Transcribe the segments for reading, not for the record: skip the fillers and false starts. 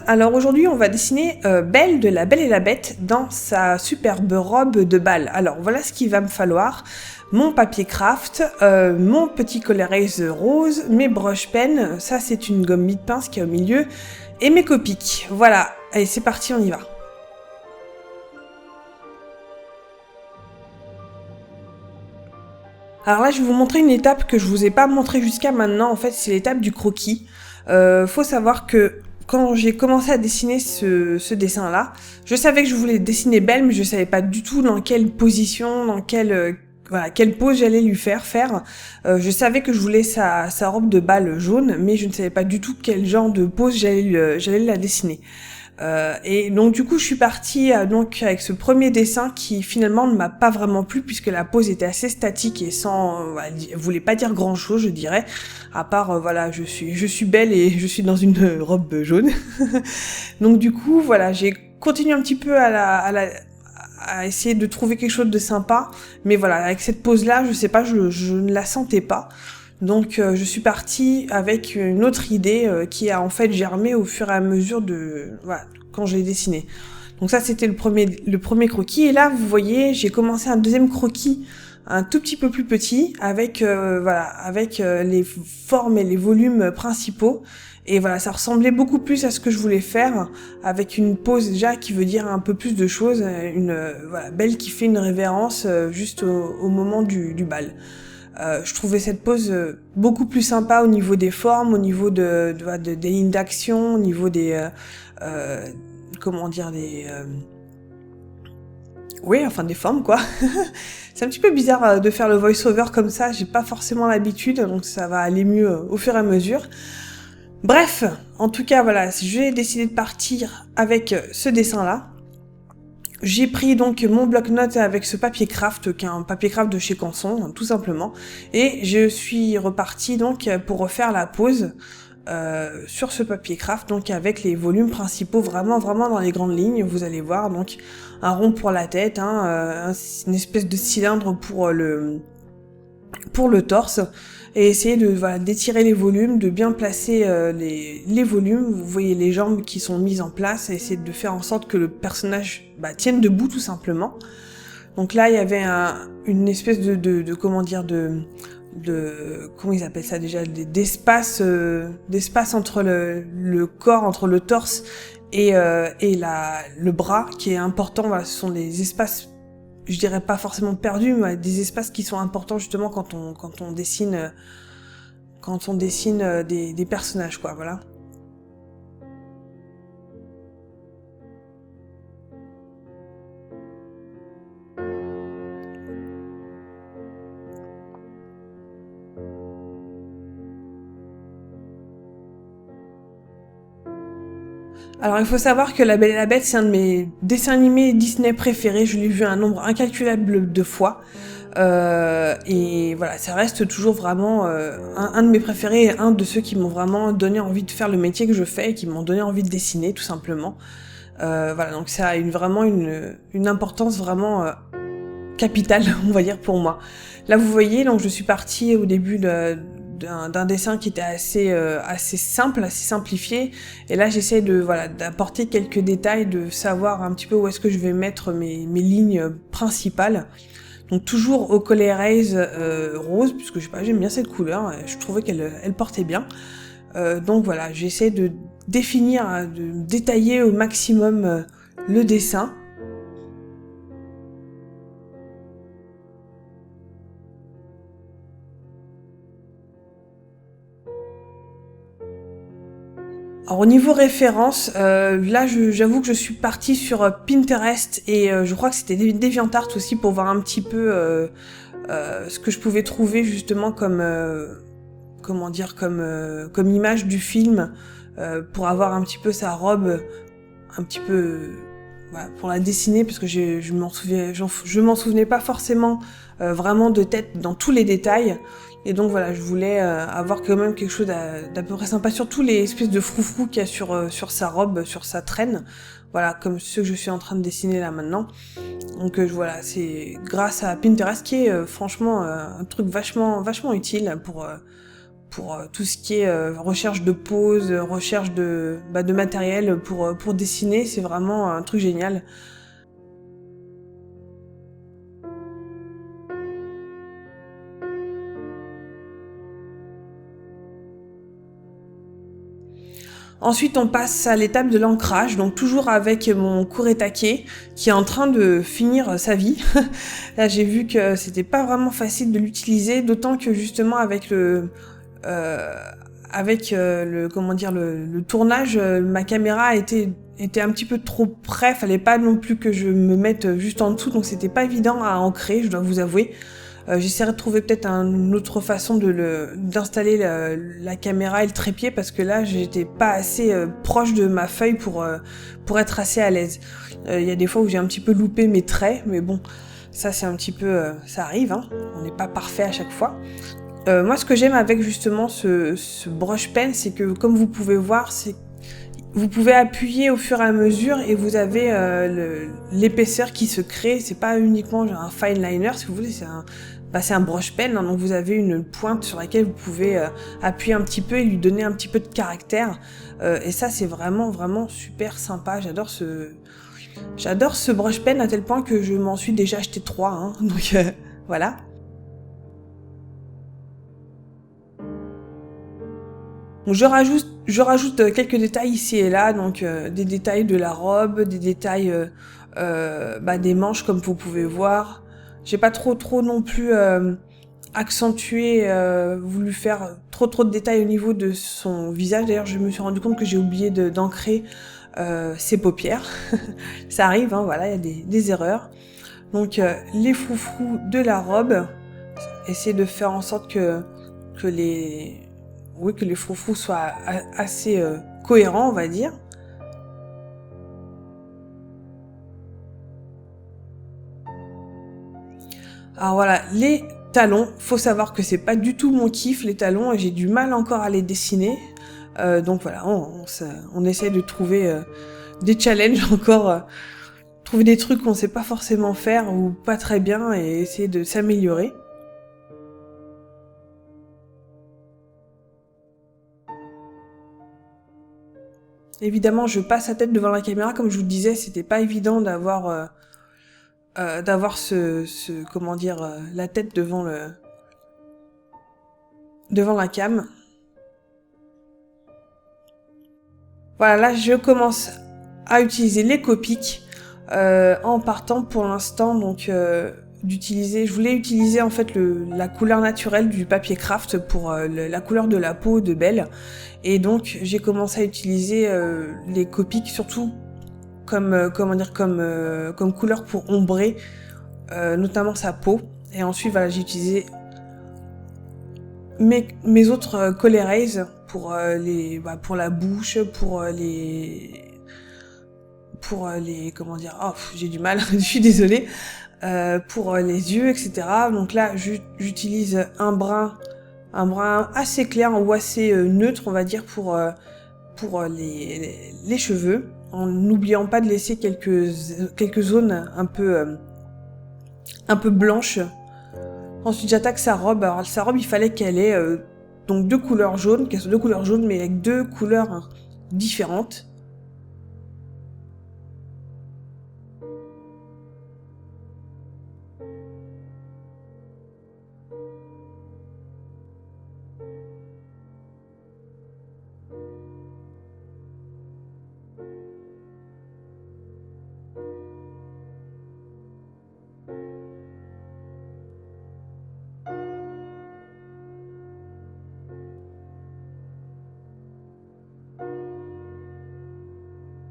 Alors aujourd'hui on va dessiner Belle de La Belle et la Bête dans sa superbe robe de bal. Alors voilà ce qu'il va me falloir. Mon papier craft, mon petit colorase rose, mes broches pennes, ça c'est une gomme mie-de-pince qui est au milieu, et mes Copics. Voilà, allez c'est parti, on y va. Alors là je vais vous montrer une étape que je vous ai pas montrée jusqu'à maintenant, en fait c'est l'étape du croquis. Faut savoir que quand j'ai commencé à dessiner ce dessin-là, je savais que je voulais dessiner Belle, mais je savais pas du tout dans quelle position, dans quelle pose j'allais lui faire. Je savais que je voulais sa robe de bal jaune, mais je ne savais pas du tout quel genre de pose j'allais la dessiner. Et donc du coup je suis partie donc avec ce premier dessin qui finalement ne m'a pas vraiment plu puisque la pose était assez statique et elle voulait pas dire grand chose, je dirais, à part voilà, je suis belle et je suis dans une robe jaune. Donc du coup voilà, j'ai continué un petit peu à essayer de trouver quelque chose de sympa, mais voilà, avec cette pose là je sais pas, je ne la sentais pas. Donc je suis partie avec une autre idée qui a en fait germé au fur et à mesure quand j'ai dessiné. Donc ça c'était le premier croquis, et là vous voyez j'ai commencé un deuxième croquis un tout petit peu plus petit avec les formes et les volumes principaux, et voilà ça ressemblait beaucoup plus à ce que je voulais faire, avec une pose déjà qui veut dire un peu plus de choses, Belle qui fait une révérence juste au moment du bal. Je trouvais cette pose beaucoup plus sympa au niveau des formes, au niveau des lignes d'action, au niveau des des formes quoi. C'est un petit peu bizarre de faire le voice-over comme ça, j'ai pas forcément l'habitude, donc ça va aller mieux au fur et à mesure. Bref, en tout cas voilà, j'ai décidé de partir avec ce dessin-là. J'ai pris donc mon bloc-notes avec ce papier craft, qui est un papier craft de chez Canson, tout simplement, et je suis repartie donc pour refaire la pose sur ce papier craft, donc avec les volumes principaux vraiment dans les grandes lignes. Vous allez voir donc un rond pour la tête, une espèce de cylindre pour le torse, et essayer d'étirer les volumes, de bien placer les volumes. Vous voyez les jambes qui sont mises en place, et essayer de faire en sorte que le personnage tienne debout tout simplement. Donc là il y avait une espèce comment ils appellent ça déjà, d'espace entre le corps, entre le torse et le bras, qui est important. Voilà, ce sont des espaces, je dirais pas forcément perdus, mais des espaces qui sont importants justement quand on dessine des personnages quoi, voilà. Alors il faut savoir que La Belle et la Bête, c'est un de mes dessins animés Disney préférés, je l'ai vu un nombre incalculable de fois. Et voilà, ça reste toujours vraiment un de mes préférés, et un de ceux qui m'ont vraiment donné envie de faire le métier que je fais, et qui m'ont donné envie de dessiner tout simplement. Voilà, donc ça a vraiment une importance vraiment capitale, on va dire, pour moi. Là vous voyez, donc je suis partie au début d'un dessin qui était assez simple, assez simplifié, et là j'essaie d'apporter quelques détails, de savoir un petit peu où est-ce que je vais mettre mes lignes principales. Donc toujours au colorase rose, puisque j'aime bien cette couleur, je trouvais qu'elle portait bien. Donc voilà, j'essaie de définir, de détailler au maximum le dessin. Alors au niveau référence, là j'avoue que je suis partie sur Pinterest, et je crois que c'était DeviantArt aussi, pour voir un petit peu ce que je pouvais trouver justement comme comme image du film, pour avoir un petit peu sa robe, un petit peu pour la dessiner, parce que je m'en souvenais pas forcément vraiment de tête dans tous les détails. Et donc voilà, je voulais avoir quand même quelque chose d'à peu près sympa, surtout les espèces de froufrous qu'il y a sur sa robe, sur sa traîne, voilà, comme ceux que je suis en train de dessiner là maintenant. Donc voilà, c'est grâce à Pinterest, qui est franchement un truc vachement utile tout ce qui est recherche de pose, recherche de matériel pour dessiner. C'est vraiment un truc génial. Ensuite, on passe à l'étape de l'ancrage, donc toujours avec mon Kuretake qui est en train de finir sa vie. Là, j'ai vu que c'était pas vraiment facile de l'utiliser, d'autant que justement avec le tournage, ma caméra était un petit peu trop près, fallait pas non plus que je me mette juste en dessous, donc c'était pas évident à ancrer, je dois vous avouer. J'essaierai de trouver peut-être une autre façon d'installer la caméra et le trépied, parce que là j'étais pas assez proche de ma feuille pour être assez à l'aise. Il y a des fois où j'ai un petit peu loupé mes traits, mais bon, ça c'est un petit peu ça arrive, hein. On n'est pas parfait à chaque fois. Moi, ce que j'aime avec justement ce brush pen, c'est que comme vous pouvez voir, vous pouvez appuyer au fur et à mesure et vous avez l'épaisseur qui se crée. C'est pas uniquement un fine liner, si vous voulez, c'est un brush pen, hein, donc vous avez une pointe sur laquelle vous pouvez appuyer un petit peu et lui donner un petit peu de caractère. Et ça, c'est vraiment, vraiment super sympa. J'adore ce brush pen à tel point que je m'en suis déjà acheté 3. Hein, donc voilà. Donc je rajoute quelques détails ici et là, donc des détails de la robe, des détails des manches comme vous pouvez voir. J'ai pas trop non plus accentué, voulu faire trop de détails au niveau de son visage. D'ailleurs, je me suis rendu compte que j'ai oublié d'ancrer ses paupières. Ça arrive, hein, voilà, il y a des erreurs. Donc les froufrous de la robe, essayer de faire en sorte que les froufrous soient assez cohérents, on va dire. Alors voilà, les talons, faut savoir que c'est pas du tout mon kiff, les talons, et j'ai du mal encore à les dessiner. Donc voilà, on essaie de trouver des challenges encore, trouver des trucs qu'on sait pas forcément faire ou pas très bien et essayer de s'améliorer. Évidemment, je passe la tête devant la caméra, comme je vous le disais, c'était pas évident d'avoir la tête devant la cam. Voilà, là je commence à utiliser les Copics en partant pour l'instant donc je voulais utiliser en fait la couleur naturelle du papier craft pour la couleur de la peau de Belle, et donc j'ai commencé à utiliser les Copics surtout comme couleur pour ombrer notamment sa peau, et ensuite voilà, j'ai utilisé mes autres Col Erase pour pour la bouche, pour les j'ai du mal, je suis désolée, pour les yeux, etc. Donc là, j'utilise un brun assez clair ou assez neutre, on va dire, pour les cheveux, en n'oubliant pas de laisser quelques zones un peu blanches. Ensuite, j'attaque sa robe. Alors, sa robe, il fallait qu'elle ait donc qu'elle soit deux couleurs jaunes, mais avec deux couleurs différentes.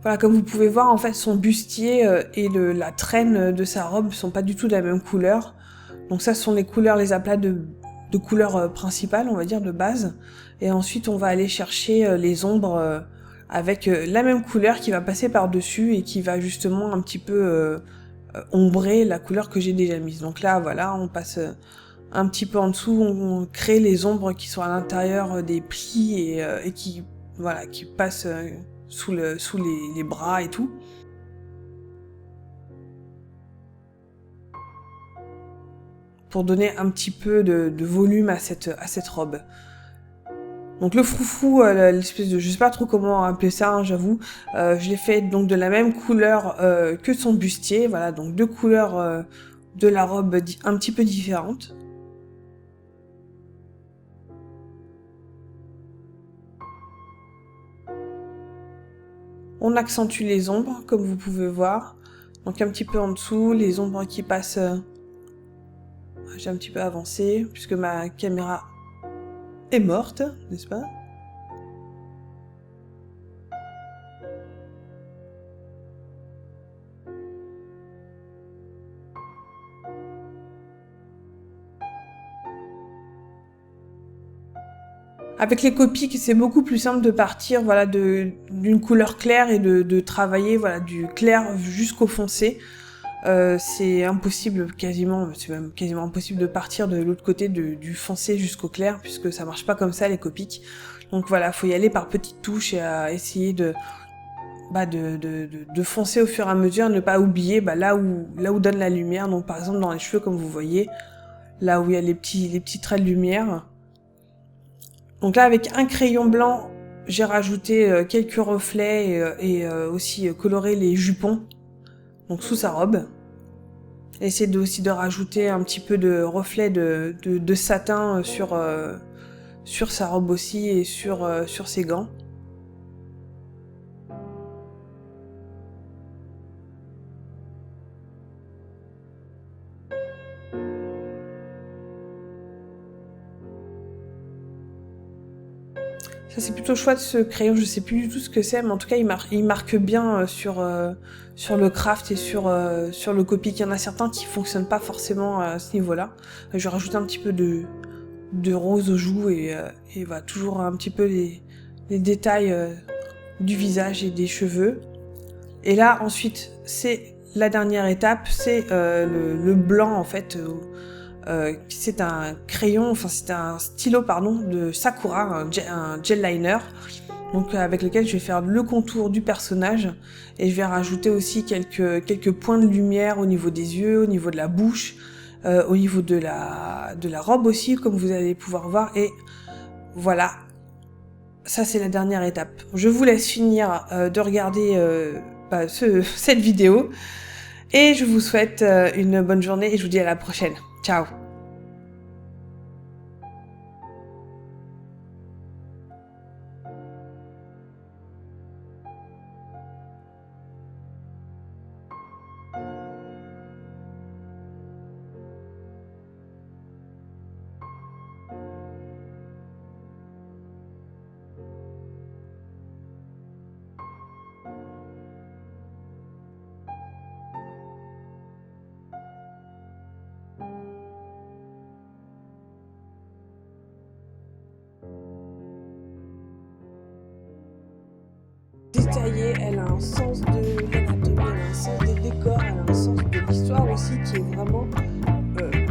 Voilà, comme vous pouvez voir, en fait, son bustier et la traîne de sa robe sont pas du tout de la même couleur. Donc ça, ce sont les aplats de couleurs principales, on va dire, de base. Et ensuite, on va aller chercher les ombres avec la même couleur qui va passer par-dessus et qui va justement un petit peu ombrer la couleur que j'ai déjà mise. Donc là, voilà, on passe un petit peu en dessous, on crée les ombres qui sont à l'intérieur des plis et qui passent sous les bras et tout. Pour donner un petit peu de volume à cette robe. Donc le froufrou, l'espèce de, je sais pas trop comment appeler ça, hein, j'avoue, je l'ai fait donc de la même couleur que son bustier, voilà, donc 2 couleurs de la robe un petit peu différentes. On accentue les ombres, comme vous pouvez voir. Donc un petit peu en dessous, les ombres qui passent... J'ai un petit peu avancé, puisque ma caméra est morte, n'est-ce pas? Avec les copies, c'est beaucoup plus simple de partir voilà, d'une couleur claire et de travailler voilà, du clair jusqu'au foncé. C'est impossible quasiment, c'est même quasiment impossible de partir de l'autre côté du foncé jusqu'au clair, puisque ça marche pas comme ça les copies. Donc voilà, faut y aller par petites touches et essayer de foncer au fur et à mesure, ne pas oublier là où donne la lumière. Donc par exemple dans les cheveux, comme vous voyez, là où il y a les petits traits de lumière. Donc là, avec un crayon blanc, j'ai rajouté quelques reflets et aussi coloré les jupons, donc sous sa robe. Essayer aussi de rajouter un petit peu de reflets de satin sur sa robe aussi et sur ses gants. Ça c'est plutôt chouette ce crayon, je sais plus du tout ce que c'est, mais en tout cas il marque bien sur le craft et sur le Copic. Il y en a certains qui fonctionnent pas forcément à ce niveau-là. Je vais rajouter un petit peu de rose aux joues et voilà, toujours un petit peu les détails du visage et des cheveux. Et là ensuite c'est la dernière étape, c'est le blanc en fait. C'est un crayon, enfin c'est un stylo pardon de Sakura, un gel liner, donc avec lequel je vais faire le contour du personnage et je vais rajouter aussi quelques points de lumière au niveau des yeux, au niveau de la bouche, au niveau de la robe aussi, comme vous allez pouvoir voir. Et voilà, ça c'est la dernière étape. Je vous laisse finir de regarder cette vidéo et je vous souhaite une bonne journée et je vous dis à la prochaine. Ciao. Détaillée, elle a un sens de l'anatomie, elle a un sens des décors, elle a un sens de l'histoire aussi qui est vraiment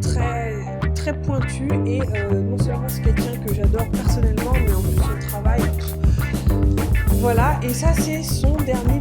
très, très pointu et non seulement c'est quelqu'un que j'adore personnellement mais en plus son travail. Voilà, et ça c'est son dernier